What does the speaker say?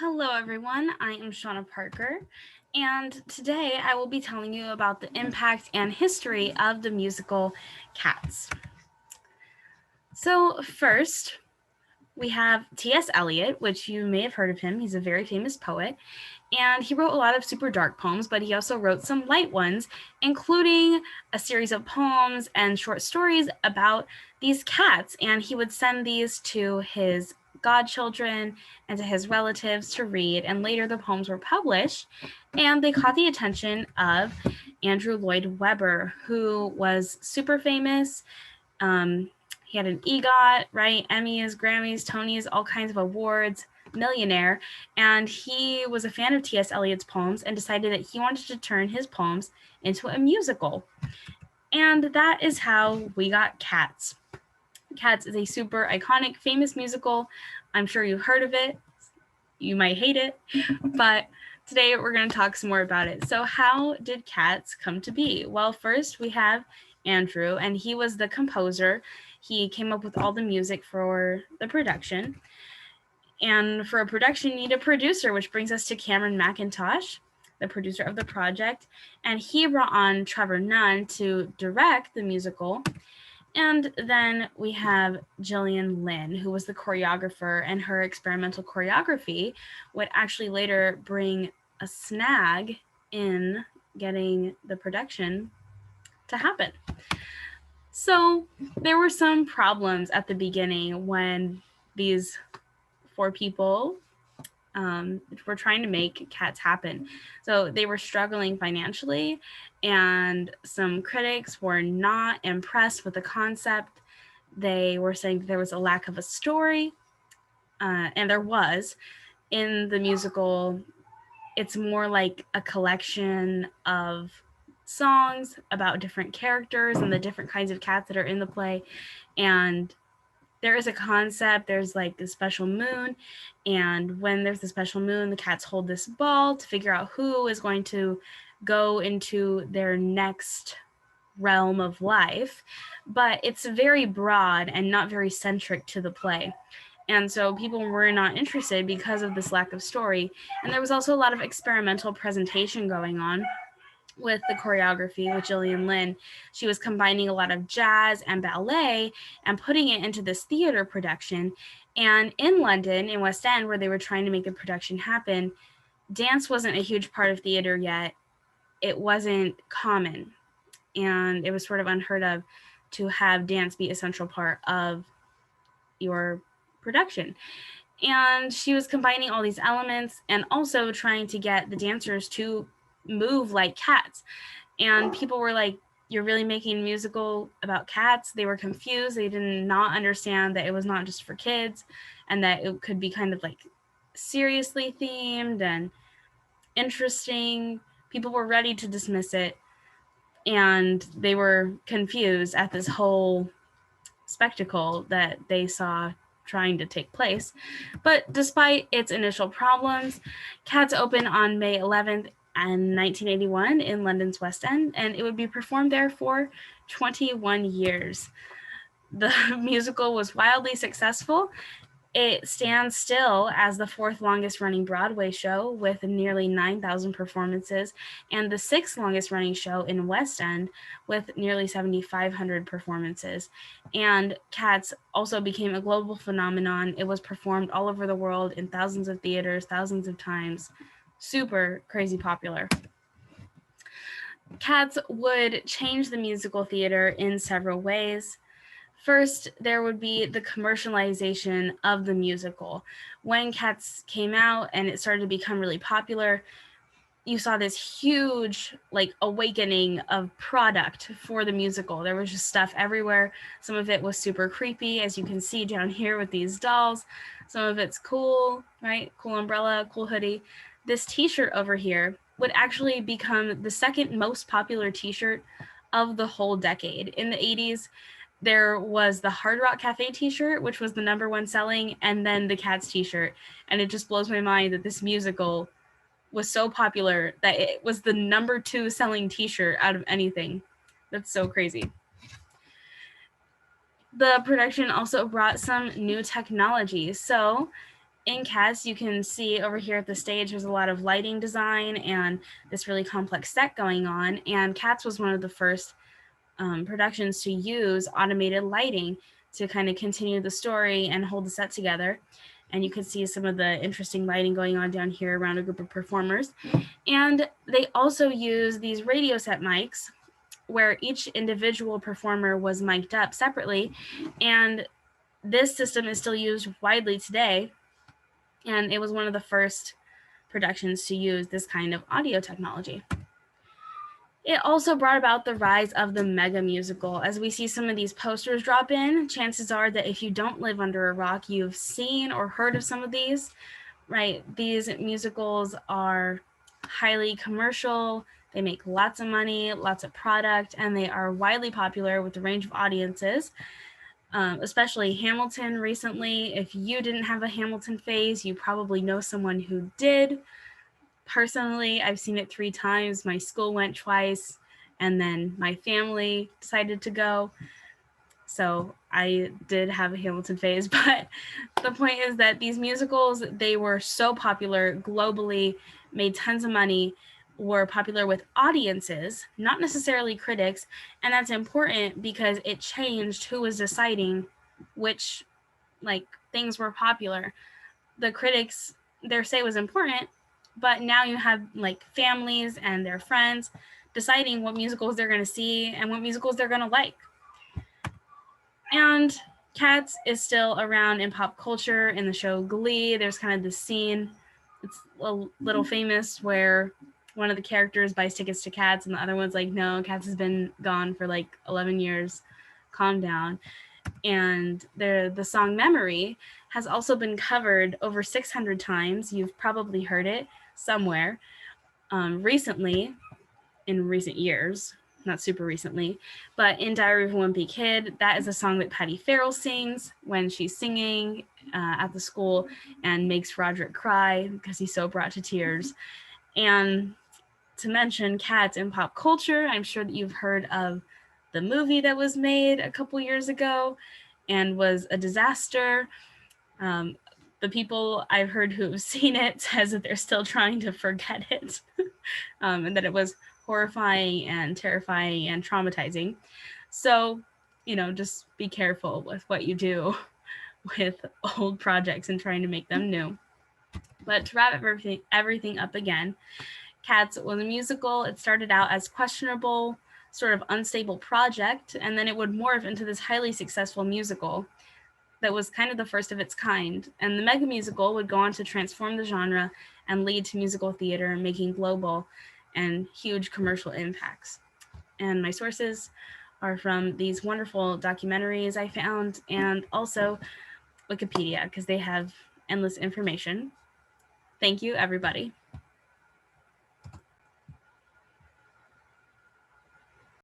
Hello, everyone. I am Shauna Parker, and today I will be telling you about the impact and history of the musical Cats. So, first, we have T.S. Eliot, which you may have heard of him. He's a very famous poet, and he wrote a lot of super dark poems, but he also wrote some light ones, including a series of poems and short stories about these cats. And he would send these to his godchildren and to his relatives to read. And later the poems were published, and they caught the attention of Andrew Lloyd Webber, who was super famous. Um, he had an EGOT, right? Emmys, Grammys, Tonys, all kinds of awards, millionaire. And he was a fan of T.S. Eliot's poems and decided that he wanted to turn his poems into a musical. And that is how we got Cats. Cats is a super iconic, famous musical. I'm sure you've heard of it. You might hate it, but today we're going to talk some more about it. So, how did Cats come to be? Well, first we have Andrew, and he was the composer. He came up with all the music for the production. And for a production, you need a producer, which brings us to Cameron Mackintosh, the producer of the project. And he brought on Trevor Nunn to direct the musical. And then we have Gillian Lynn, who was the choreographer, and her experimental choreography would actually later bring a snag in getting the production to happen. So there were some problems at the beginning when these four people were trying to make Cats happen. So they were struggling financially, and some critics were not impressed with the concept. They were saying that there was a lack of a story, and there was. In the musical, it's more like a collection of songs about different characters and the different kinds of cats that are in the play. And there is a concept. There's like a special moon, and when there's a special moon, the cats hold this ball to figure out who is going to go into their next realm of life. But it's very broad and not very centric to the play. And so people were not interested because of this lack of story. And there was also a lot of experimental presentation going on with the choreography with Gillian Lynn. She was combining a lot of jazz and ballet and putting it into this theater production. And in London, in West End, where they were trying to make the production happen, dance wasn't a huge part of theater yet. It wasn't common. And it was sort of unheard of to have dance be a central part of your production. And she was combining all these elements and also trying to get the dancers to move like cats. And people were like, "You're really making a musical about cats?" They were confused. They did not understand that it was not just for kids, and that it could be kind of like seriously themed and interesting. People were ready to dismiss it, and they were confused at this whole spectacle that they saw trying to take place. But despite its initial problems, Cats opened on May 11th, 1981 in London's West End, and it would be performed there for 21 years. The musical was wildly successful. It stands still as the fourth longest running Broadway show with nearly 9,000 performances, and the sixth longest running show in West End with nearly 7,500 performances. And Cats also became a global phenomenon. It was performed all over the world in thousands of theaters, thousands of times. Super crazy popular. Cats would change the musical theater in several ways. First, there would be the commercialization of the musical. When Cats came out and it started to become really popular, you saw this huge like awakening of product for the musical. There was just stuff everywhere. Some of it was super creepy, as you can see down here with these dolls. Some of it's cool, right? Cool umbrella, cool hoodie. This t-shirt over here would actually become the second most popular t-shirt of the whole decade. In the 80s, there was the Hard Rock Cafe t-shirt, which was the number one selling, and then the Cats t-shirt. And it just blows my mind that this musical was so popular that it was the number two selling t-shirt out of anything. That's so crazy. The production also brought some new technology. So in Cats, you can see over here at the stage, there's a lot of lighting design and this really complex set going on. And Cats was one of the first productions to use automated lighting to kind of continue the story and hold the set together. And you can see some of the interesting lighting going on down here around a group of performers. And they also use these radio set mics where each individual performer was mic'd up separately. And this system is still used widely today. And it was one of the first productions to use this kind of audio technology. It also brought about the rise of the mega musical. As we see some of these posters drop in, chances are that if you don't live under a rock, you've seen or heard of some of these, right? These musicals are highly commercial, they make lots of money, lots of product, and they are widely popular with a range of audiences, especially Hamilton recently. If you didn't have a Hamilton phase, you probably know someone who did. Personally, I've seen it 3 times. My school went twice, and then my family decided to go. So I did have a Hamilton phase, but the point is that these musicals, they were so popular globally, made tons of money, were popular with audiences, not necessarily critics. And that's important because it changed who was deciding which things were popular. The critics, their say was important, but now you have families and their friends deciding what musicals they're going to see and what musicals they're going to like. And Cats is still around in pop culture. In the show Glee, there's kind of this scene, it's a little famous, where one of the characters buys tickets to Cats and the other one's like, no, Cats has been gone for 11 years, calm down. And the song Memory has also been covered over 600 times. You've probably heard it somewhere. Recently, in recent years, not super recently, but in Diary of a Wimpy Kid, that is a song that Patty Farrell sings when she's singing at the school and makes Roderick cry because he's so brought to tears. And to mention Cats in pop culture, I'm sure that you've heard of the movie that was made a couple years ago and was a disaster. The people I've heard who have seen it says that they're still trying to forget it and that it was horrifying and terrifying and traumatizing. So, just be careful with what you do with old projects and trying to make them new. But to wrap everything up again, Cats was a musical. It started out as questionable, sort of unstable project, and then it would morph into this highly successful musical that was kind of the first of its kind. And the mega musical would go on to transform the genre and lead to musical theater, making global and huge commercial impacts. And my sources are from these wonderful documentaries I found, and also Wikipedia, because they have endless information. Thank you, everybody.